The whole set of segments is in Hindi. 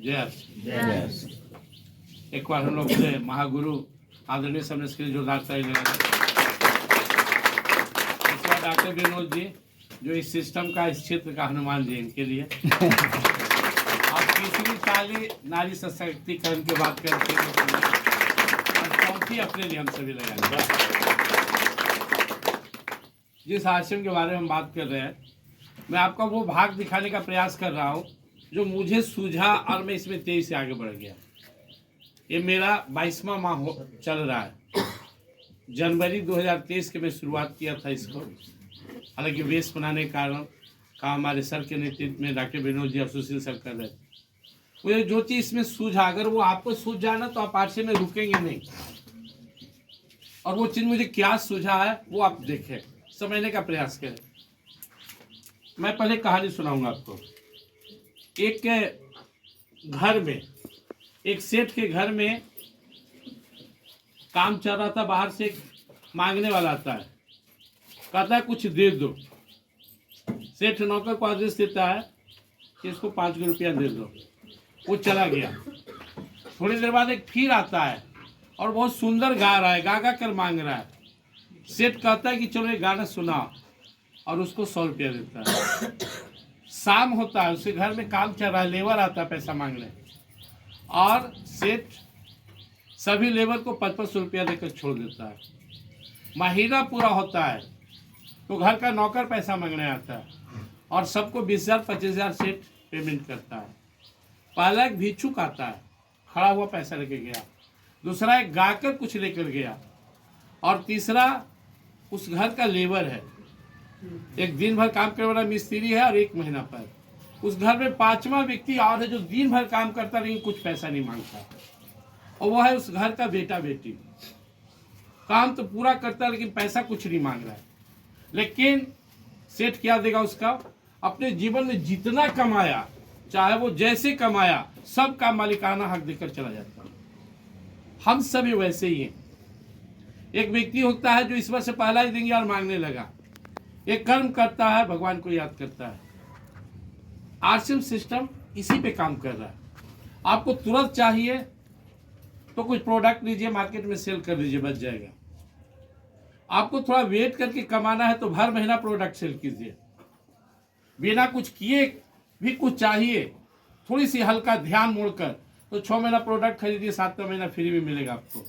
जय। एक बार हम लोग से महागुरु आदरणीय समझ के लिए जोरदार ताली लगा। इसके बाद डॉक्टर विनोद जी जो इस सिस्टम का, इस क्षेत्र का हनुमान जी, इनके लिए आप तीसरी ताली नारी सशक्तिकरण की बात करते हैं और चौथी अपने लिए हम सभी लगाएंगे। जिस आश्रम के बारे में हम बात कर रहे हैं, मैं आपको वो भाग दिखाने का प्रयास कर रहा हूँ जो मुझे सूझा और मैं इसमें तेजी से आगे बढ़ गया। ये मेरा 22वां माह चल रहा है। जनवरी 2023 के मैं शुरुआत किया था इसको, हालांकि वेश बनाने के कारण काम हमारे सर के नेतृत्व में डॉक्टर विनोद जी और सुशील सर कर रहे थे। मुझे जो चीज़ इसमें सूझा, अगर वो आपको सूझ जाना तो आप आश्रम में रुकेंगे नहीं। और वो चीज़ मुझे क्या सूझा है वो आप देखें, समझने का प्रयास करें। मैं पहले कहानी सुनाऊंगा आपको। एक के घर में, एक सेठ के घर में काम चल रहा था। बाहर से एक मांगने वाला आता है, कहता है कुछ दे दो। सेठ नौकर को आदेश देता है कि इसको 5 रुपया दे दो। वो चला गया। थोड़ी देर बाद एक फिर आता है और बहुत सुंदर गा रहा है, गा गा कर मांग रहा है। सेठ कहता है कि चलो ये गाना सुनाओ और उसको 100 रुपया देता है। शाम होता है, उसके घर में काम चल रहा है, लेबर आता है पैसा मांगने और सेठ सभी लेबर को 500 रुपया देकर छोड़ देता है। महीना पूरा होता है तो घर का नौकर पैसा मांगने आता है और सबको 20,000 25,000 सेठ पेमेंट करता है। पहला एक भिक्षुक आता है, खड़ा हुआ पैसा लेके गया। दूसरा एक गाकर कुछ लेकर गया और तीसरा उस घर का लेबर है, एक दिन भर काम करने वाला मिस्त्री है और 1 महीना पर। उस घर में 5वां व्यक्ति और है जो दिन भर काम करता लेकिन कुछ पैसा नहीं मांगता, और वो है उस घर का बेटा बेटी। काम तो पूरा करता है लेकिन पैसा कुछ नहीं मांग रहा है। लेकिन सेठ क्या देगा उसका? अपने जीवन में जितना कमाया, चाहे वो जैसे कमाया, सबका मालिकाना हक देकर चला जाता है। हम सभी वैसे ही हैं। एक व्यक्ति होता है जो ईश्वर से पहला ही देंगे और मांगने लगा। एक कर्म करता है, भगवान को याद करता है। आश्रम सिस्टम इसी पे काम कर रहा है। आपको तुरंत चाहिए तो कुछ प्रोडक्ट लीजिए, मार्केट में सेल कर दीजिए, बच जाएगा। आपको थोड़ा वेट करके कमाना है तो भर महीना प्रोडक्ट सेल कीजिए। बिना कुछ किए भी कुछ चाहिए, थोड़ी सी हल्का ध्यान मोड़कर, तो 6 महीना प्रोडक्ट खरीदिए, 7वां महीना फ्री में मिलेगा आपको।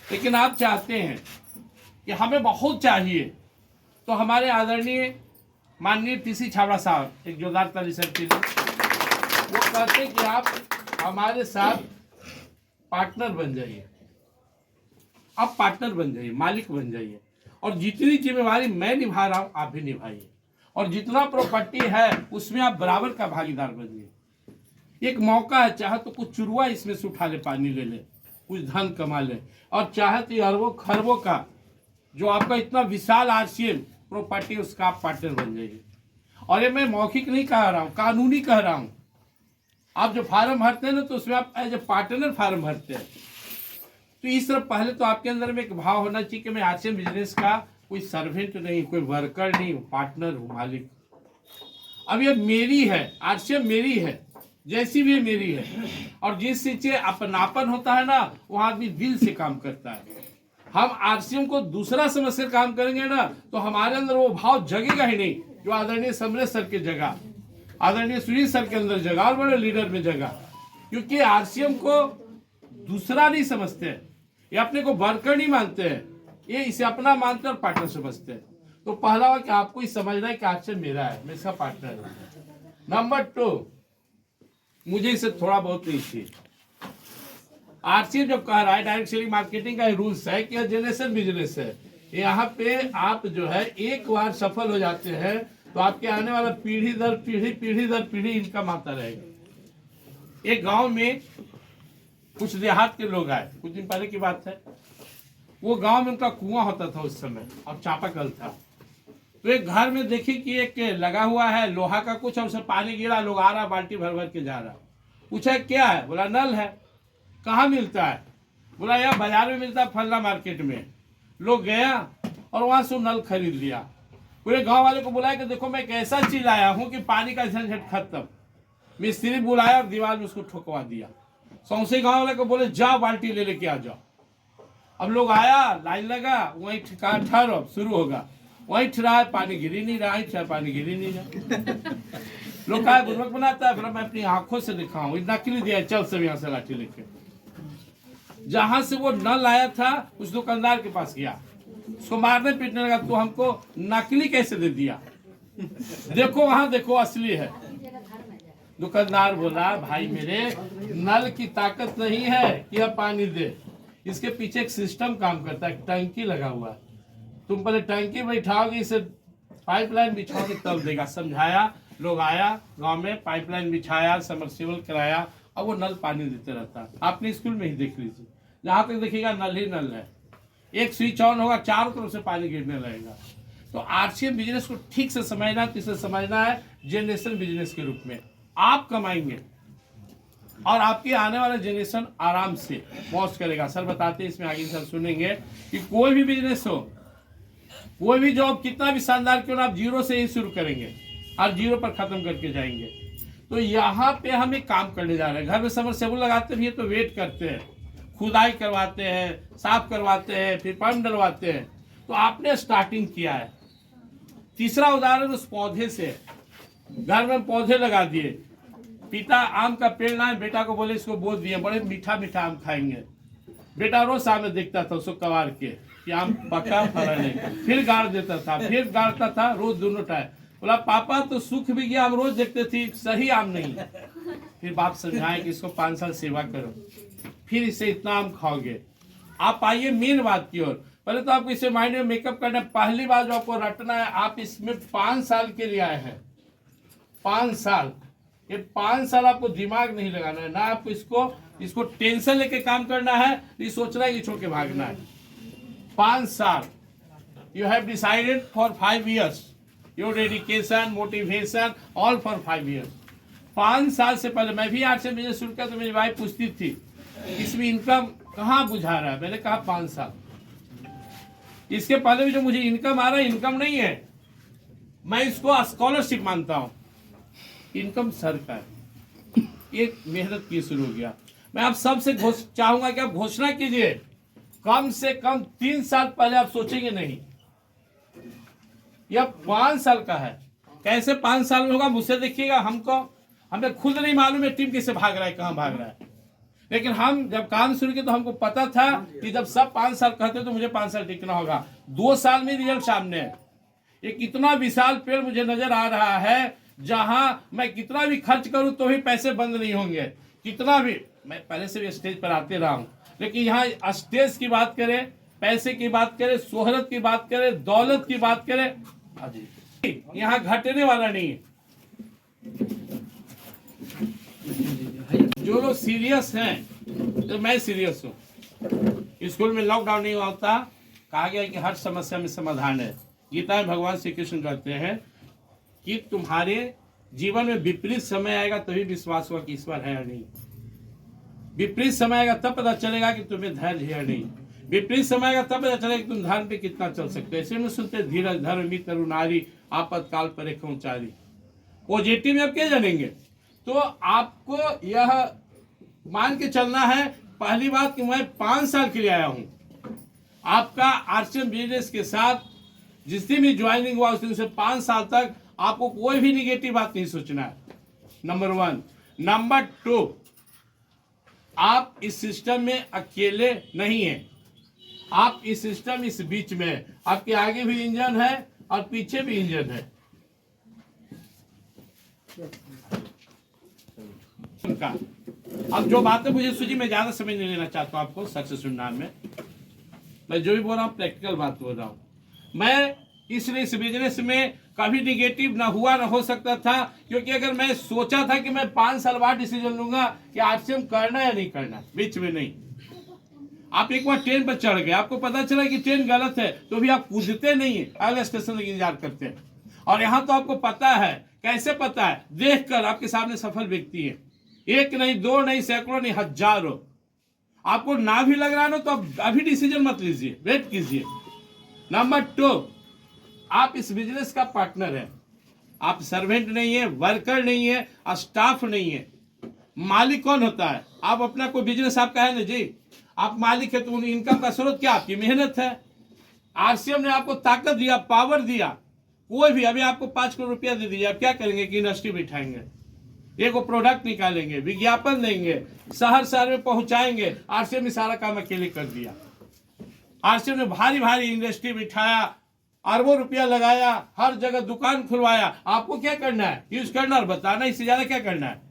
लेकिन आप चाहते हैं कि हमें बहुत चाहिए, तो हमारे आदरणीय माननीय टीसी छाबड़ा साहब, एक जोरदार ताली सर के लिए, वो कहते हैं कि आप हमारे साथ पार्टनर बन जाइए। आप पार्टनर बन जाइए, मालिक बन जाइए, और जितनी जिम्मेवारी मैं निभा रहा हूं आप भी निभाइए, और जितना प्रॉपर्टी है उसमें आप बराबर का भागीदार बनिए। एक मौका है, चाहे तो कुछ चुरुआ इसमें से उठा ले, पानी ले ले, कुछ धन कमा ले, और चाहे तो अरबों खरबों का जो आपका इतना विशाल आरसीएम प्रॉपर्टी, उसका आप पार्टनर बन जाइए। और ये मैं मौखिक नहीं कह रहा हूँ, कानूनी कह रहा हूँ। आप जो फार्म भरते हैं ना, तो उसमें आप एज ए पार्टनर फार्म भरते हैं। तो इस तरह पहले तो आपके अंदर में एक भाव होना चाहिए कि मैं आश्रम बिजनेस का कोई सर्वेंट नहीं, कोई वर्कर नहीं, पार्टनर हूँ, मालिक। अब ये मेरी है, आश्रम मेरी है, जैसी भी मेरी है। और जिस चीज से अपनापन होता है ना, वो आदमी दिल से काम करता है। हम आरसीएम को दूसरा समझ कर काम करेंगे ना, तो हमारे अंदर वो भाव जगेगा ही नहीं जो आदरणीय समरेश सर के जगह, आदरणीय सुनील सर के अंदर जगह, और बड़े लीडर में जगह। क्योंकि आरसीएम को दूसरा नहीं समझते हैं, ये अपने को वर्कर नहीं मानते हैं, ये इसे अपना मानते और पार्टनर समझते हैं। तो पहला हुआ कि आपको ये समझना है कि आरसीएम मेरा है, मैं इसका पार्टनर हूं। नंबर 2, मुझे इसे थोड़ा बहुत नहीं चाहिए। आरसीएम जब कह रहा है, डायरेक्ट सेलिंग मार्केटिंग का रूल्स है कि जनरेशन बिजनेस है। यहाँ पे आप जो है एक बार सफल हो जाते हैं तो आपके आने वाला पीढ़ी दर पीढ़ी इनकम आता रहेगा। एक गांव में कुछ देहात के लोग आए, कुछ दिन पहले की बात है। वो गांव में उनका कुआं होता था उस समय, और चापाकल था। तो एक घर में देखी कि एक लगा हुआ है लोहा का कुछ, और उससे पानी गिरा, लोग आ रहा, बाल्टी भर भर के जा रहा। पूछा क्या है? बोला नल है। कहाँ मिलता है? बोला यार बाजार में मिलता है, फलना मार्केट में। लोग गया और वहां से नल खरीद लिया। पूरे गांव वाले को बुलाया कि देखो मैं एक ऐसा चीज लाया हूं कि पानी का झंझट खत्म। मिस्त्री बुलाया और दीवार में उसको ठोकवा दिया। सौंसे गांव वाले को बोले जा बाल्टी ले लेके आ जाओ। अब लोग आया, लाइन लगा, वहीं ठहरो, शुरू होगा, वहीं ठहरा, पानी गिर ही नहीं रहा, पानी गिर ही नहीं रहा। लोग कहा बुर्बक बनाता है, मैं अपनी आंखों से दिखाऊं, नकली दिया, चल सब यहाँ से लाठी लेके। जहां से वो नल आया था उस दुकानदार के पास गया, उसको मारने पीटने लगा, तो हमको नकली कैसे दे दिया, देखो वहां देखो असली है। दुकानदार बोला भाई मेरे, नल की ताकत नहीं है कि अब पानी दे, इसके पीछे एक सिस्टम काम करता है, टंकी लगा हुआ है, तुम पहले टंकी बैठाओगे, इसे पाइपलाइन बिछाओगे तब देगा। समझाया, लोग आया गांव में, पाइपलाइन बिछाया, समरसेबल कराया, अब वो नल पानी देते रहता है। आपने स्कूल में ही देख लीजिए, जहां तक देखिएगा नल ही नल है, एक स्विच ऑन होगा, चारों तरफ से पानी गिरने लगेगा। तो आरसीएम बिजनेस को ठीक से समझना, किसे समझना है, जनरेशन बिजनेस के रूप में आप कमाएंगे और आपकी आने वाला जनरेशन आराम से मौज करेगा। सर बताते हैं इसमें आगे, सर सुनेंगे कि कोई भी बिजनेस हो, कोई भी जॉब कितना भी शानदार क्यों ना, आप जीरो से ही शुरू करेंगे और जीरो पर खत्म करके जाएंगे। तो यहाँ पे हम एक काम करने जा रहे हैं, घर में समरसेबल लगाते भी है तो वेट करते हैं, खुदाई करवाते हैं, साफ करवाते हैं, फिर पंप डलवाते हैं। तो आपने स्टार्टिंग किया है। तीसरा उदाहरण उस पौधे से, घर में पौधे लगा दिए, पिता आम का पेड़ लाए, बेटा को बोले इसको बो दिए, बड़े मीठा मीठा आम खाएंगे। बेटा रोज सामने देखता था उसको कवार के कि आम पका फरा नहीं, फिर गाड़ देता था, फिर गाड़ता था, रोज दोनों टाइम। बोला पापा तो सूख भी गया, हम रोज देखते थे सही आम नहीं। फिर बाप समझाए कि इसको 5 साल सेवा करो, फिर इससे इतना आम खाओगे। आप आइए मेन बात की ओर। पहले तो आपको इसे माइंड में मेकअप करना है। पहली बात जो आपको रटना है, आप इसमें 5 साल के लिए आए हैं, 5 साल, ये 5 साल आपको दिमाग नहीं लगाना है, ना आपको इसको टेंशन लेके काम करना है, ये सोचना है कि छोड़ के भागना है। 5 साल, you have decided for 5 years, your dedication, motivation, all for 5 years। 5 साल से पहले मैं भी आपसे बिजनेस शुरू किया तो मेरी वाइफ पूछती थी इसमें इनकम कहाँ बुझा रहा है, मैंने कहा 5 साल। इसके पहले भी जो मुझे इनकम आ रहा है, इनकम नहीं है, मैं इसको स्कॉलरशिप मानता हूं, इनकम सर का है। एक मेहनत की शुरू हो गया। मैं आप सबसे चाहूंगा कि आप घोषणा कीजिए, कम से कम 3 साल पहले आप सोचेंगे नहीं, यह 5 साल का है। कैसे 5 साल में होगा मुझसे देखिएगा, हमें खुद नहीं मालूम है टीम कैसे भाग रहा है, कहाँ भाग रहा है। लेकिन हम जब काम शुरू किए तो हमको पता था कि जब सब 5 साल कहते तो मुझे 5 साल टिकना होगा। 2 साल में रिजल्ट सामने है। एक इतना विशाल पेड़ मुझे नजर आ रहा है, जहां मैं कितना भी खर्च करूं तो भी पैसे बंद नहीं होंगे। कितना भी, मैं पहले से भी स्टेज पर आते रहा हूं, लेकिन यहाँ स्टेज की बात करें, पैसे की बात करें, शोहरत की बात करें, दौलत की बात करें, यहाँ घटने वाला नहीं है। जो लोग सीरियस हैं, तो मैं सीरियस हूँ। स्कूल में लॉकडाउन नहीं होता, कहा गया कि हर समस्या में समाधान है। गीता में भगवान श्री कृष्ण कहते हैं कि तुम्हारे जीवन में विपरीत समय आएगा तभी विश्वास हुआ कि ईश्वर है या नहीं। विपरीत समय आएगा तब पता चलेगा कि तुम्हें धैर्य है या नहीं। विपरीत समय आएगा तब पता चलेगा कि तुम धर्म पे कितना चल सकते हो। ऐसे में सुनते धीरज धर्म मित्र नारी आपातकाल पर एक उचारी। पॉजिटिव में आप क्या जानेंगे, तो आपको यह मान के चलना है, पहली बात कि मैं 5 साल के लिए आया हूं। आपका आरसीएम बिजनेस के साथ जिस दिन भी ज्वाइनिंग हुआ उस दिन से 5 साल तक आपको कोई भी निगेटिव बात नहीं सोचना है, नंबर 1। नंबर 2, आप इस सिस्टम में अकेले नहीं हैं, आप इस सिस्टम इस बीच में है। आपके आगे भी इंजन है और पीछे भी इंजन है उनका। अब जो बातें मुझे सूझी, मैं ज्यादा समय नहीं लेना चाहता हूं आपको सच से सुनना में। मैं जो भी बोल रहा हूं प्रैक्टिकल बात बोल रहा हूं। मैं इसलिए इस बिजनेस में कभी निगेटिव ना हुआ ना हो सकता था, क्योंकि अगर मैं सोचा था कि मैं 5 साल बाद डिसीजन लूंगा कि आरसीएम करना या नहीं करना, बीच में नहीं। आप एक बार ट्रेन पर चढ़ गए, आपको पता चला कि ट्रेन गलत है, तो भी आप कूदते नहीं है, अगले स्टेशन तक इंतजार करते हैं। और यहाँ तो आपको पता है, कैसे पता है, देखकर आपके सामने सफल व्यक्ति है, एक नहीं, 2 नहीं, सैकड़ों नहीं, हजारों। आपको ना भी लग रहा ना तो अभी डिसीजन मत लीजिए, वेट कीजिए। नंबर 2, आप इस बिजनेस का पार्टनर है। आप सर्वेंट नहीं है, वर्कर नहीं है, स्टाफ नहीं है। मालिक कौन होता है? आप अपना कोई बिजनेस आपका है ना जी, आप मालिक है, तो इनकम का स्रोत क्या? आपकी मेहनत है। आरसीएम ने आपको ताकत दिया, पावर दिया। कोई भी अभी आपको 5 करोड़ रुपया दे दीजिए, आप क्या करेंगे कि इंडस्ट्री बिठाएंगे, एक प्रोडक्ट निकालेंगे, विज्ञापन देंगे, शहर शहर में पहुंचाएंगे। आरसीएम ने सारा काम अकेले कर दिया। आरसीएम ने भारी भारी इंडस्ट्री बिठाया, अरबों रुपया लगाया, हर जगह दुकान खुलवाया। आपको क्या करना है? यूज करना और बताना, इससे ज्यादा क्या करना है?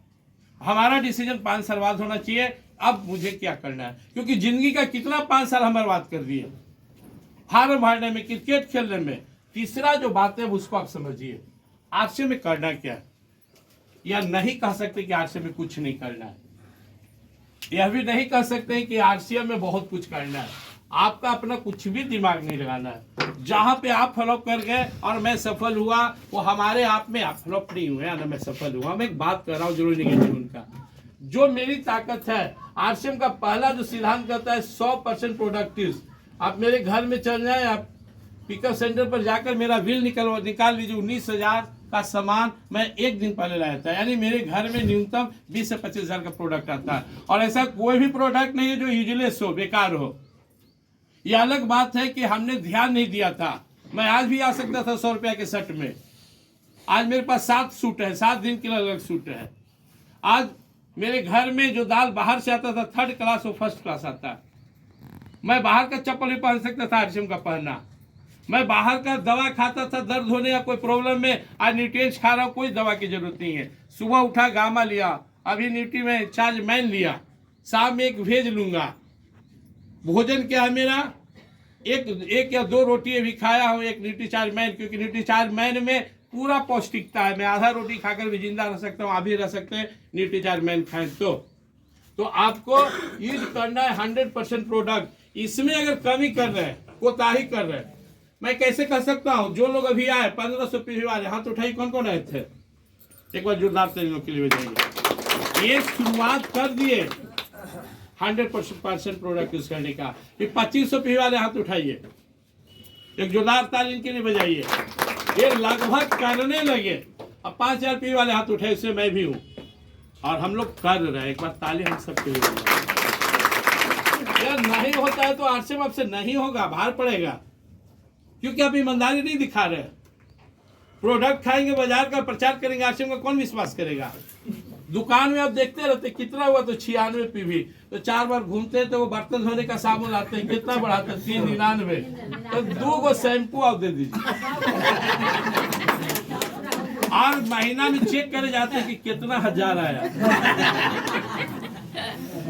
हमारा डिसीजन 5 साल बाद होना चाहिए, अब मुझे क्या करना है, क्योंकि जिंदगी का कितना 5 साल हम बर्बाद कर दिए फार्म भरने में, क्रिकेट खेलने में। तीसरा जो बात है उसको आप समझिए, आरसीएम में करना क्या है। या नहीं कह सकते कि आरसीएम में कुछ नहीं करना है, यह भी नहीं कह सकते कि आरसीएम में बहुत कुछ करना है। आपका अपना कुछ भी दिमाग नहीं लगाना है। जहां पे आप फ्लॉप कर गए और मैं सफल हुआ, वो हमारे आप में आप फ्लॉप नहीं हुए ना, मैं सफल हुआ। मैं एक बात कर रहा हूँ जरूरी नहीं है उनका, जो मेरी ताकत है। आरसीएम का पहला जो सिद्धांत कहता है 100% प्रोडक्टिव। आप मेरे घर में चल जाए, आप पिकअप सेंटर पर जाकर मेरा बिल निकाल लीजिए, 19,000 का सामान मैं एक दिन पहले लाया था। यानी मेरे घर में न्यूनतम 20 से 25,000 का प्रोडक्ट आता है। और ऐसा कोई भी प्रोडक्ट नहीं है जो यूजलेस हो, बेकार हो। यह अलग बात है कि हमने ध्यान नहीं दिया था। मैं आज भी आ सकता था 100 रुपया के शर्ट में। आज मेरे पास 7 सूट है, 7 दिन के लिए अलग सूट है। आज मेरे घर में जो दाल बाहर से आता था 3rd क्लास, वो 1st क्लास आता है। मैं बाहर का चप्पल भी पहन सकता था, आरसीएम का पहनना। मैं बाहर का दवा खाता था दर्द होने या कोई प्रॉब्लम में, आज न्यूट्रिएंट्स खा रहा हूँ, कोई दवा की जरूरत नहीं है। सुबह उठा गामा लिया, अभी न्यूट्री में चार्ज मैन लिया, शाम में एक भेज लूंगा। भोजन क्या है मेरा? एक या 2 रोटी भी खाया हूँ, एक न्यूट्रीचार्ज मैन, क्योंकि न्यूट्रीचार्ज मैन में पूरा पौष्टिकता है। मैं आधा रोटी खाकर भी जिंदा रह सकता हूँ, आप भी रह सकते हैं, न्यूट्रीचार्ज मैन खाएं तो आपको यूज करना है 100% प्रोडक्ट। इसमें अगर कमी कर रहे हैं, कोताही कर रहे हैं, मैं कैसे कर सकता हूँ? जो लोग अभी आए 1500 पीवी वाले, हाथ उठाइए, कौन कौन आए थे? एक बार जोरदार तालियों के लिए बजाइए। ये शुरुआत कर दिए 100% प्रोडक्ट यूज करने का। ये 2500 पीवी वाले हाथ उठाइए, एक जोरदार ताली इनके लिए बजाइए। ये लगभग करने लगे। अब 5000 पीवी वाले हाथ उठाए, उससे मैं भी हूँ, और हम लोग कर रहे हैं। एक बार ताली हम सबके लिए। यार नहीं होता है तो आरसीएम आपसे नहीं होगा, बाहर पड़ेगा, क्योंकि आप ईमानदारी नहीं दिखा रहे। प्रोडक्ट खाएंगे, बाजार का प्रचार करेंगे, आरसीएम का कौन विश्वास करेगा? दुकान में आप देखते रहते कितना हुआ, तो 96 पीवी, तो 4 बार घूमते तो वो बर्तन धोने का साबुन लाते हैं, कितना बढ़ाते? 399, तो 2 गो शैम्पू आप दे दीजिए। और महीना में चेक करे जाते हैं कि कितना हजार आया।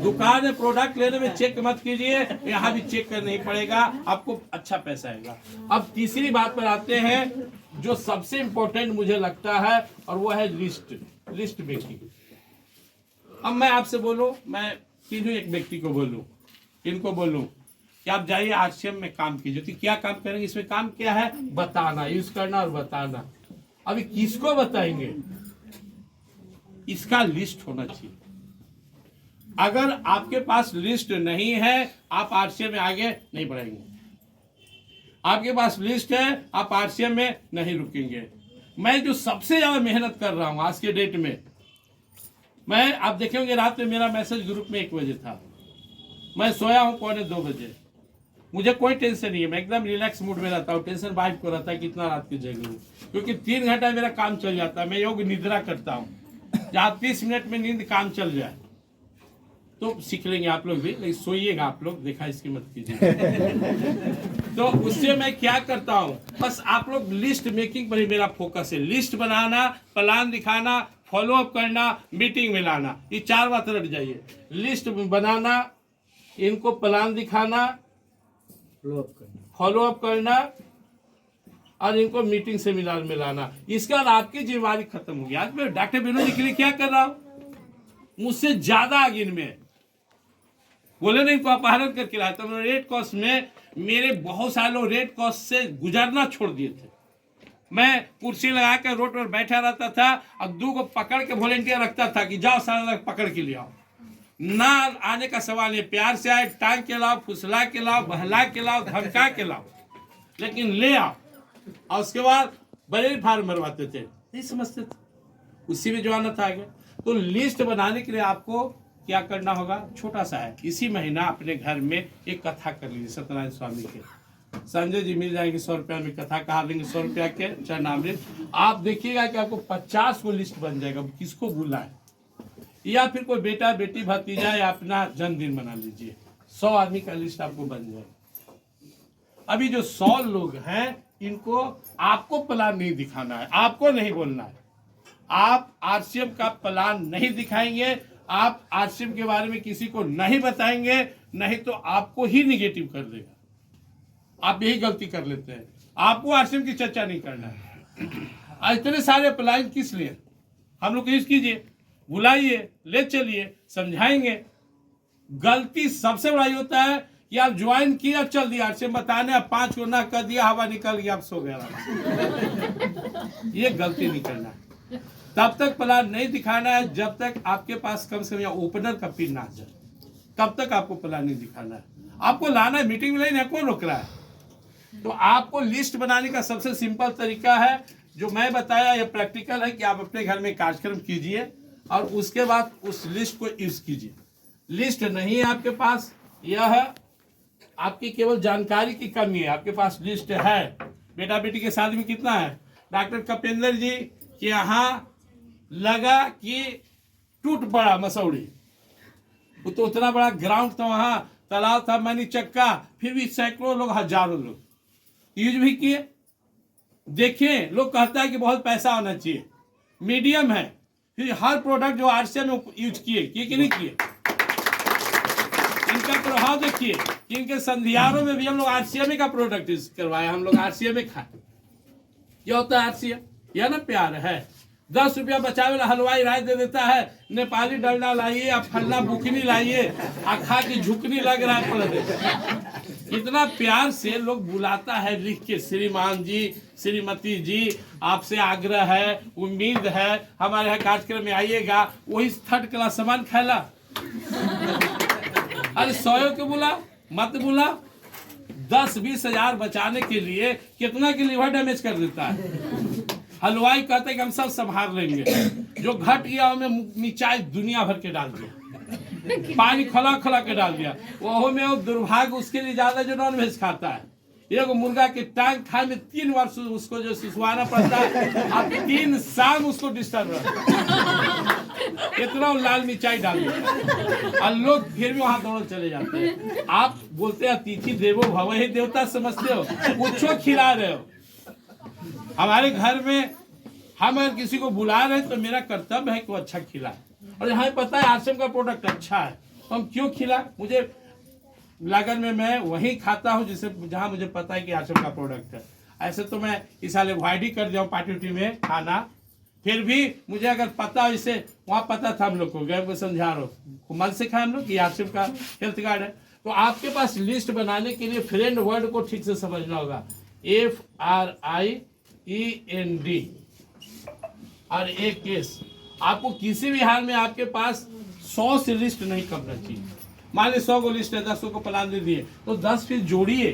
दुकान में प्रोडक्ट लेने में चेक मत कीजिए, यहाँ भी चेक करना ही पड़ेगा, आपको अच्छा पैसा आएगा। अब तीसरी बात पर आते हैं, जो सबसे इंपॉर्टेंट मुझे लगता है, और वो है लिस्ट मेकिंग। अब मैं आपसे बोलूं, मैं तीनों एक व्यक्ति को बोलूं, इनको बोलूं कि आप जाइए आरसीएम में काम कीजिए, तो क्या काम करेंगे? इसमें काम क्या है? बताना, यूज करना और बताना। अभी किसको बताएंगे? इसका लिस्ट होना चाहिए। अगर आपके पास लिस्ट नहीं है, आप आरसीएम में आगे नहीं बढ़ेंगे। आपके पास लिस्ट है, आप आरसीएम में नहीं रुकेंगे। मैं जो सबसे ज्यादा मेहनत कर रहा हूं आज के डेट में, मैं आप देखेंगे रात में मेरा मैसेज ग्रुप में 1 बजे था, मैं सोया हूं 1:45 बजे। मुझे कोई टेंशन नहीं है, मैं एकदम रिलैक्स मूड में रहता हूँ। टेंशन वाइफ को रहता है कितना रात की जगह हूँ, क्योंकि 3 घंटा मेरा काम चल जाता है। मैं योग निद्रा करता हूँ, जहाँ 30 मिनट में नींद काम चल जाए। तो सीख लेंगे आप लोग भी, लेकिन सोइएगा आप लोग, देखा इसकी मत कीजिए। तो उससे मैं क्या करता हूँ, बस आप लोग लिस्ट मेकिंग पर ही मेरा फोकस है। लिस्ट बनाना, प्लान दिखाना, फॉलो अप करना, मीटिंग में लाना, ये 4 बात रट जाइए। लिस्ट बनाना, इनको प्लान दिखाना, फॉलो अप करना, और इनको मीटिंग सेमिनार में लाना। इसका आपकी जिम्मेवारी खत्म होगी। आज मैं डॉक्टर विनोद जी के लिए क्या कर रहा हूँ, मुझसे ज्यादा आगे इनमें बोले नहीं तो अपहरण करके लाया। तो रेड क्रॉस में मेरे बहुत सारे लोग रेड क्रॉस से गुजरना छोड़ दिए थे। मैं कुर्सी लगा कर रोड पर बैठा रहता था और 2 को पकड़ के वॉलेंटियर रखता था कि जाओ सारा पकड़ के ले आओ। ना आने का सवाल है, प्यार से आए, टांग के लाओ, फुसला के लाओ, बहला के लाओ, धमका के लाओ, लेकिन ले आओ। और उसके बाद बड़े फार्म मरवाते थे, नहीं समझते थे, उसी में जवानत आ गया। तो लिस्ट बनाने के लिए आपको क्या करना होगा, छोटा सा है, इसी महीना अपने घर में एक कथा कर लीजिए सत्यनारायण स्वामी के। संजय जी मिल जाएंगे 100 रुपया में, कथा कहा देंगे 100 रुपया के चरणामृत। आप देखिएगा कि आपको 50 को लिस्ट बन जाएगा, किसको बुलाए, या फिर कोई बेटा बेटी भतीजा या अपना जन्मदिन मना लीजिए, 100 आदमी का लिस्ट आपको बन जाएगा। अभी जो 100 लोग हैं इनको आपको प्लान नहीं दिखाना है, आपको नहीं बोलना है। आप आरसीएम का प्लान नहीं दिखाएंगे, आप आरसीएम के बारे में किसी को नहीं बताएंगे, नहीं तो आपको ही निगेटिव कर देगा। आप यही गलती कर लेते हैं, आपको आरसीएम की चर्चा नहीं करना है। इतने सारे प्लान किस लिए, हम लोग यूज कीजिए, बुलाइए, ले चलिए, समझाएंगे। गलती सबसे बड़ा ये होता है कि आप ज्वाइन किया, चल दिया आरसीएम बताने, आप 5 को ना कर दिया, हवा निकल गया, आप सो गया। ये गलती नहीं करना है। तब तक प्लान नहीं दिखाना है जब तक आपके पास कम से कम ओपनर का पिन ना आ जाए, तब तक आपको प्लान नहीं दिखाना है। आपको लाना है, मीटिंग में लेना, कौन रोक रहा है। तो आपको लिस्ट बनाने का सबसे सिंपल तरीका है जो मैं बताया, यह प्रैक्टिकल है कि आप अपने घर में कार्यक्रम कीजिए और उसके बाद उस लिस्ट को यूज कीजिए। लिस्ट नहीं है आपके पास, यह आपकी केवल जानकारी की कमी है। आपके पास लिस्ट है, बेटा बेटी के शादी में कितना है, डॉक्टर कपेंद्र जी के यहाँ लगा कि टूट पड़ा मसौड़ी, वो तो उतना बड़ा ग्राउंड था, वहां तालाब था, मैनी चक्का, फिर भी सैकड़ों लोग, हजारों लोग यूज भी किए। देखिए, लोग कहता है कि बहुत पैसा होना चाहिए, मीडियम है, फिर हर प्रोडक्ट जो आरसीएम में यूज किए कि नहीं किए, इनका प्रभाव देखिए। इनके संधियारों में भी हम लोग आरसीएम का प्रोडक्ट यूज करवाए, हम लोग आरसीएम खाए। ये होता है आरसीएम, यह ना प्यार है। 10 रुपया बचावे वाला हलवाई राय दे देता है, नेपाली डलडा लाइए, आप फलना बुकनी लाइए, आखा की झुकनी लग रहा है पड़। कितना प्यार से लोग बुलाता है लिख के, श्रीमान जी, श्रीमती जी, आपसे आग्रह है, उम्मीद है हमारे यहाँ कार्यक्रम में आइएगा, वही 3rd क्लास सामान खाला। अरे 100 के बुला, मत बुला। 10-20 हजार बचाने के लिए कितना की लिवर डैमेज कर देता है। हलवाई कहते हैं कि हम सब संभाल लेंगे, जो घट गया उनमें मिर्चाई दुनिया भर के डाल दिया, पानी खला खला के डाल दिया। वो में वो दुर्भाग्य उसके लिए ज्यादा जो नॉन वेज खाता है, एक मुर्गा के टांग खाए में 3 बार उसको जो सिसवाना पड़ता है, अब 3 शाम उसको डिस्टर्ब रहता, इतना लाल मिर्चाई डाल दिया, और लोग फिर भी वहां दौड़ चले जाते हैं। आप बोलते हैं अतिथि देवो भव, ही देवता समझते हो, कुछ खिला रहे हो। हमारे घर में हम अगर किसी को बुला रहे हैं तो मेरा कर्तव्य है कि वो अच्छा खिलाए, और हमें पता है आरसीएम का प्रोडक्ट अच्छा है, तो हम क्यों खिलाए। मुझे लगन में मैं वही खाता हूँ जिसे जहाँ मुझे पता है कि आरसीएम का प्रोडक्ट है। ऐसे तो मैं इस साल अवॉइड ही कर जाऊँ पार्टी उटी में खाना, फिर भी मुझे अगर पता, इसे वहाँ पता था हम लोग को, गए को समझा रहा मन से खाए हम लोग कि आरसीएम का हेल्थ कार्ड है। तो आपके पास लिस्ट बनाने के लिए फ्रेंड वर्ड को ठीक से समझना होगा, FRIEND और एक केस। आपको किसी भी हाल में आपके पास 100 से लिस्ट नहीं करना चाहिए। मान लीजिए 100 को लिस्ट है, 10 को प्लान दे दिए, तो 10 फिर जोड़िए।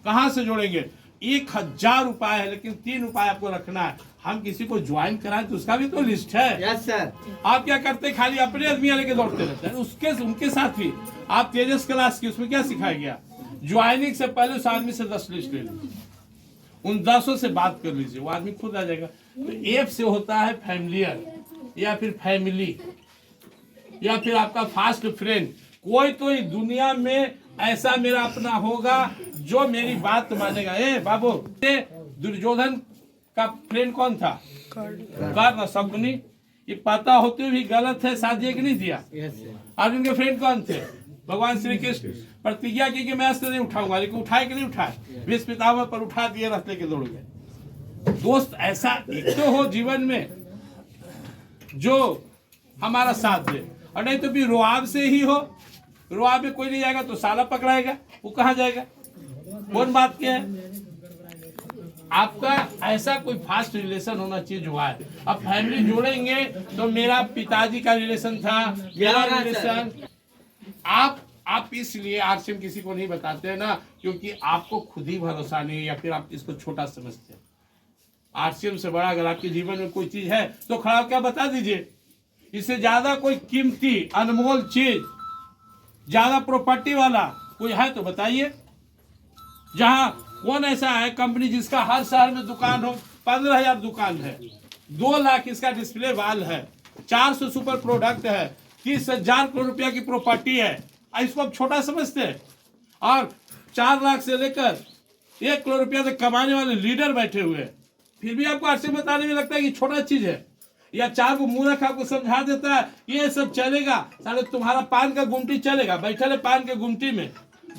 कहाँ से जोड़ेंगे, 1000 उपाय है, लेकिन 3 उपाय आपको रखना है। हम किसी को ज्वाइन कराएं तो उसका भी तो लिस्ट है। Yes sir. आप क्या करते हैं, खाली अपने आदमी लेके दौड़ते रहते हैं। उसके उनके साथ भी आप तेजस क्लास की, उसमें क्या सिखाया गया, ज्वाइनिंग से पहले उस आदमी से 10 लिस्ट ले लीजिए, उन 10 से बात कर लीजिए, वो आदमी खुद आ जाएगा। तो एफ से होता है फैमिलियर, या फिर फैमिली, या फिर आपका फास्ट फ्रेंड। कोई तो दुनिया में ऐसा मेरा अपना होगा जो मेरी बात मानेगा। ए बाबू, दुर्योधन का फ्रेंड कौन था, कर्ण, शकुनी। ये पता होते हुए भी गलत है, साथ दिया कि नहीं दिया। अर्जुन के फ्रेंड कौन थे, भगवान श्री कृष्ण। प्रतिज्ञा की कि मैं अस्त्र नहीं उठाऊंगा, लेकिन उठाए कि नहीं उठाए, विष पितामह पर उठा दिए, रास्ते के दौड़ गए। दोस्त ऐसा एक तो हो जीवन में जो हमारा साथ दे, और नहीं तो भी रुआब से ही हो। रुआब में कोई नहीं जाएगा तो साला पकड़ाएगा, वो कहाँ जाएगा, कौन बात क्या है। आपका ऐसा कोई फास्ट रिलेशन होना चाहिए जो आए। अब फैमिली जोड़ेंगे तो मेरा पिताजी का रिलेशन था, मेरा रिलेशन। आप इसलिए आरसीएम किसी को नहीं बताते हैं ना, क्योंकि आपको खुद ही भरोसा नहीं, या फिर आप इसको छोटा समझते हैं। आरसीएम से बड़ा अगर आपके जीवन में कोई चीज है तो खड़ा क्या बता दीजिए। इससे ज्यादा कोई कीमती अनमोल चीज, ज्यादा प्रॉपर्टी वाला कोई है तो बताइए। जहां कौन ऐसा है कंपनी जिसका हर शहर में दुकान हो, 15,000 दुकान है, 2 लाख इसका डिस्प्ले वाल है, 400 सुपर प्रोडक्ट है, 30,000 करोड़ रुपया की प्रॉपर्टी है। इसको आप छोटा समझते हैं। और 4 लाख से लेकर 1 करोड़ रुपया तक कमाने वाले लीडर बैठे हुए हैं, फिर भी आपको आरसीएम बताने में लगता है कि छोटा चीज है। या 4 को मूर्ख आपको समझा देता है ये सब चलेगा, साले तुम्हारा पान का गुमटी चलेगा, बैठे पान के गुमटी में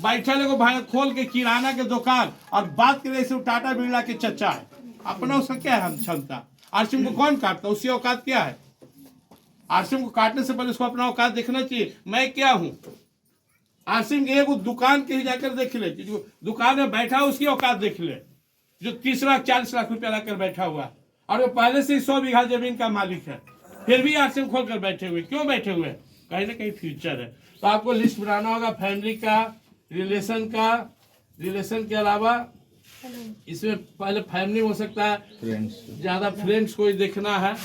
बैठे को भाई खोल के किराना के दुकान और बात करे से टाटा बिरला के चचा है। अपना उसका क्या है क्षमता? आरसीएम को कौन काटता? उसकी औकात क्या है? आरसीएम को काटने से पहले उसको अपना औकात देखना चाहिए, मैं क्या हूँ। आरसीएम के एक दुकान के ही जाकर देख ले, जो दुकान में बैठा उसकी औकात देख ले, जो 30 लाख 40 लाख रुपया लाकर बैठा हुआ और वो पहले से ही 100 बीघा जमीन का मालिक है, फिर भी आरसीएम खोल कर बैठे हुए। क्यों बैठे हुए? कहीं ना कहीं फ्यूचर है। तो आपको लिस्ट बनाना होगा फैमिली का, रिलेशन का, रिलेशन के अलावा इसमें पहले फैमिली हो सकता है, ज्यादा फ्रेंड्स कोई देखना है।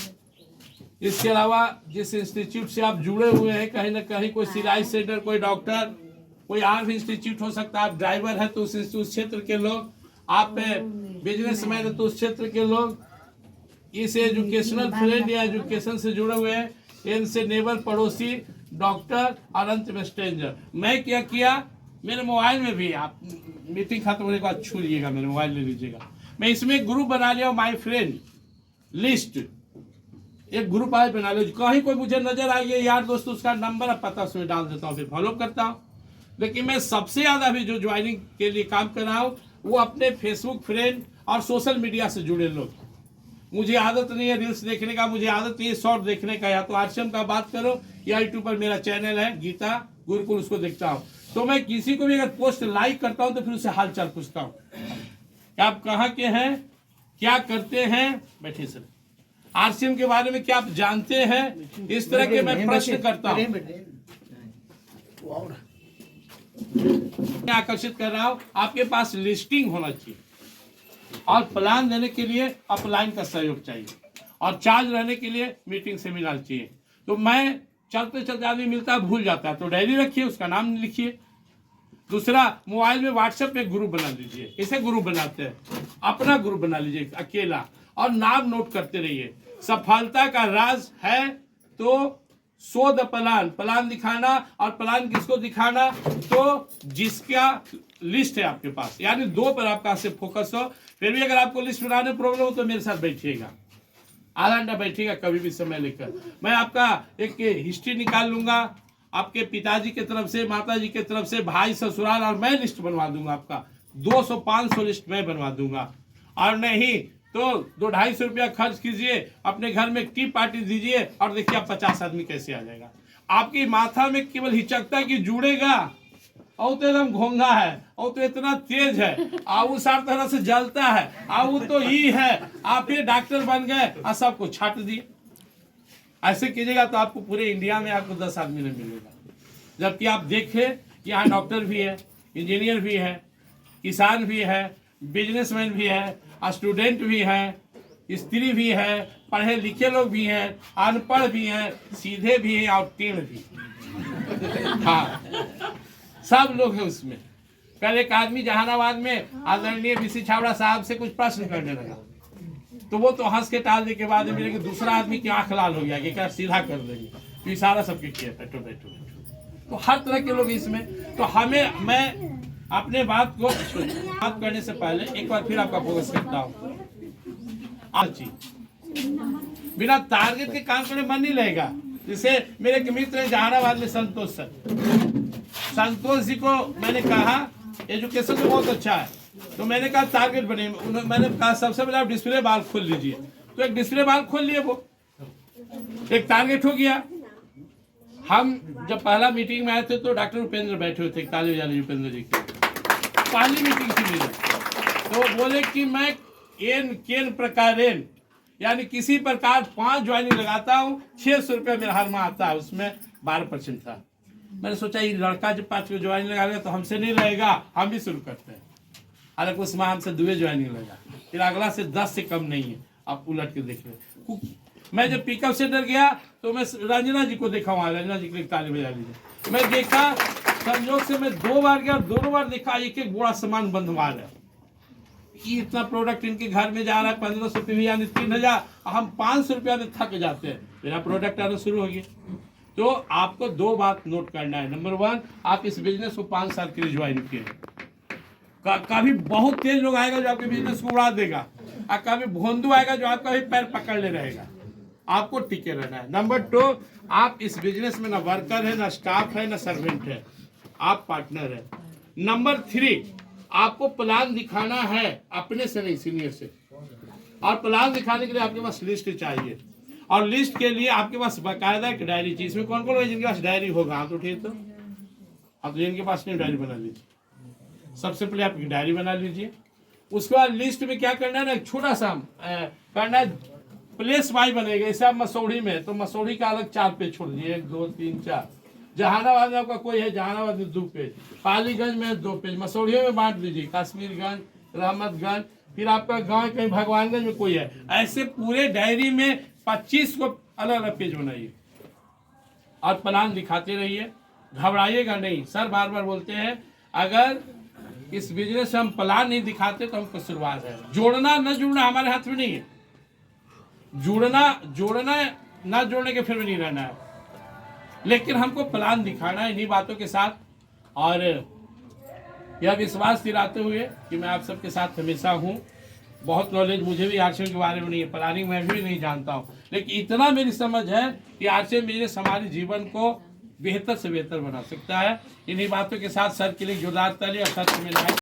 इसके अलावा जिस इंस्टीट्यूट से आप जुड़े हुए हैं, कहीं ना कहीं कोई सिलाई सेंटर, कोई डॉक्टर, कोई और भी इंस्टीट्यूट हो सकता है। आप ड्राइवर है तो उस क्षेत्र के लोग, आप बिजनेसमैन है तो उस क्षेत्र के लोग, इस एजुकेशनल फ्रेंड या एजुकेशन से जुड़े हुए हैं, इनसे नेबर, पड़ोसी, डॉक्टर और अंत में स्ट्रेंजर। मैं क्या किया, मेरे मोबाइल में भी, आप मीटिंग खत्म होने के बाद छू लीजिएगा, मेरे मोबाइल ले लीजिएगा, मैं इसमें ग्रुप बना लिया, माय फ्रेंड लिस्ट, एक ग्रुप आज बना लो। कहीं कोई मुझे नजर आ गया यार दोस्त, उसका नंबर अब पता उसमें डाल देता हूँ, फिर फॉलो करता हूँ। लेकिन मैं सबसे ज्यादा अभी जो ज्वाइनिंग के लिए काम कर रहा हूँ वो अपने फेसबुक फ्रेंड और सोशल मीडिया से जुड़े लोग। मुझे आदत नहीं है रील्स देखने का, मुझे आदत नहीं है शॉर्ट देखने का। या तो आरसीएम का बात करो या यूट्यूब पर मेरा चैनल है गीता गुरुकुल, उसको देखता हूँ। तो मैं किसी को भी अगर पोस्ट लाइक करता हूँ तो फिर उससे हाल चाल पूछता हूँ, क्या आप कहाँ के हैं, क्या करते हैं, बैठे सर, आरसीएम के बारे में क्या आप जानते हैं, इस तरह के मैं प्रश्न करता हूँ। मैं आकर्षित कर रहा हूँ, आपके पास लिस्टिंग होना चाहिए और प्लान देने के लिए अपलाइन का सहयोग चाहिए और चार्ज रहने के लिए मीटिंग सेमिनार चाहिए। तो मैं चलते चलते आदमी मिलता है भूल जाता है, तो डायरी रखिए, उसका नाम लिखिए। दूसरा, मोबाइल में व्हाट्सएप पे ग्रुप बना लीजिए, इसे ग्रुप बनाते हैं, अपना ग्रुप बना लीजिए अकेला, और नाम नोट करते रहिए। सफलता का राज है तो शो द प्लान, प्लान दिखाना। और प्लान किसको दिखाना? तो जिसका लिस्ट है आपके पास, यानी 2 पर आपका से फोकस हो। फिर भी अगर आपको लिस्ट बनाने में प्रॉब्लम हो तो मेरे साथ बैठिएगा, आधा घंटा बैठिएगा कभी भी समय लेकर। मैं आपका एक हिस्ट्री निकाल लूंगा, आपके पिताजी की तरफ से, माताजी की तरफ से, भाई, ससुराल, और मैं लिस्ट बनवा दूंगा आपका 200-500 लिस्ट मैं बनवा दूंगा। और नहीं तो 200-250 रुपया खर्च कीजिए, अपने घर में एक टी पार्टी दीजिए और देखिए आप 50 आदमी कैसे आ जाएगा। आपकी माथा में केवल हिचकता कि जुड़ेगा, और तो एकदम घोंघा है, और तो इतना तेज है, और वो सार तरह से जलता है, और वो तो ही है, आप ये डॉक्टर बन गए और सबको छाट दिए। ऐसे कीजिएगा तो आपको पूरे इंडिया में आपको 10 आदमी नहीं मिलेगा। जबकि आप देखें कि यहाँ डॉक्टर भी है, इंजीनियर भी है, किसान भी है, बिजनेसमैन भी है, स्टूडेंट भी है, स्त्री भी है, पढ़े लिखे लोग भी हैं, अनपढ़ भी हैं, सीधे भी हैं और टेढ़ भी। हाँ, सब लोग हैं उसमें। कल एक आदमी जहानाबाद में आदरणीय बीसी छाबड़ा साहब से कुछ प्रश्न करने लगा, तो वो तो हंस के टाल दे के बाद मिले कि दूसरा आदमी की आंख लाल हो गया कि क्या सीधा कर देंगे, तो इशारा सबके किया बैठो बैठो बैठो। तो हर तरह के लोग इसमें। तो हमें, मैं अपने बात करने से पहले एक बार फिर आपका फोकस करता हूँ। बिना टारगेट के काम करने मन नहीं लगेगा। जैसे मेरे एक मित्र है जहानाबाद में, संतोष सर, संतोष जी को मैंने कहा एजुकेशन तो बहुत अच्छा है, तो मैंने कहा टारगेट बने। मैंने कहा सबसे पहले आप डिस्प्ले बार खोल लीजिए, तो एक डिस्प्ले बार खोल लिए, वो एक टारगेट हो गया। हम जब पहला मीटिंग में आए थे तो डॉक्टर उपेंद्र बैठे हुए थे, ताली बजाने उपेंद्र जी की पहली मीटिंग थी मेरी। तो बोले कि मैं केन प्रकारेन, यानी किसी प्रकार 5 ज्वाइनिंग लगाता हूँ, 600 रुपया मेरा हर माह आता है, उसमें 12% था। मैंने सोचा ये लड़का जब 5 ज्वाइनिंग लगा लेगा तो हमसे नहीं लगेगा, हम भी शुरू करते हैं। हालांकि उस माह हमसे 2 ज्वाइनिंग लगा। फिर अगला से 10 से कम नहीं है। आप उलट के देख रहे। मैं जब पिकअप सेंटर गया तो मैं रंजना जी को देखा, वहाँ रंजना जी के लिए ताली बजा लीजिए। मैं देखा, संयोग से मैं 2 बार गया, दोनों बार देखा एक एक बोरा सामान बंधवा रहा है। कि इतना प्रोडक्ट इनके घर में जा रहा है 1500 रुपये यानी 3000, हम 500 रुपया में थक जाते हैं। मेरा प्रोडक्ट आना शुरू हो गया। तो आपको 2 बात नोट करना है। नंबर 1, आप इस बिजनेस को 5 साल के लिए ज्वाइन किए। कभी बहुत तेज लोग आएगा जो आपके बिजनेस को उड़ा देगा, और कभी भोंदू आएगा जो आपका भी पैर पकड़ ले रहेगा। आपको टिके रहना है। नंबर 2, आप इस बिजनेस में ना वर्कर है, ना स्टाफ है, ना सर्वेंट है, आप पार्टनर है। नंबर 3, आपको प्लान दिखाना है, अपने से नहीं, सीनियर से। और प्लान दिखाने के लिए आपके पास लिस्ट चाहिए, और लिस्ट के लिए आपके पास बाकायदा एक डायरी चाहिए। इसमें कौन कौन है जिनके पास डायरी होगा? हाथ उठिए तो। आप तो जिनके पास नहीं, डायरी बना लीजिए। सबसे पहले आप डायरी बना लीजिए। उसके बाद लिस्ट में क्या करना है ना, छोटा सा करना है, प्लेस वाई बनेगा। जैसे आप मसौड़ी में, तो मसौड़ी का अलग 4 पेज छोड़ दीजिए, 1 2 3 4। जहानाबाद में आपका कोई है, जहानाबाद में 2 पेज, पालीगंज में 2 पेज, मसौड़ियों में बांट दीजिए, कश्मीरगंज, रहमतगंज, फिर आपका गांव कहीं भगवानगंज में कोई है। ऐसे पूरे डायरी में 25 को अलग अलग पेज बनाइए और प्लान दिखाते रहिए। घबराइएगा नहीं। सर बार बार बोलते हैं, अगर इस बिजनेस में हम प्लान नहीं दिखाते तो हमको शुरुआत है। जोड़ना न जुड़ना हमारे हाथ में नहीं है। जोड़ना ना जोड़ने के फिर में नहीं रहना है, लेकिन हमको प्लान दिखाना है इन्हीं बातों के साथ। और यह विश्वास दिलाते हुए कि मैं आप सबके साथ हमेशा हूँ। बहुत नॉलेज मुझे भी आरसीएम के बारे में नहीं है, प्लानिंग मैं भी नहीं जानता हूँ, लेकिन इतना मेरी समझ है कि आरसीएम बिजनेस हमारे जीवन को बेहतर से बेहतर बना सकता है। इन्हीं बातों के साथ सर के लिए जोरदार ताली और सर से मिलना है।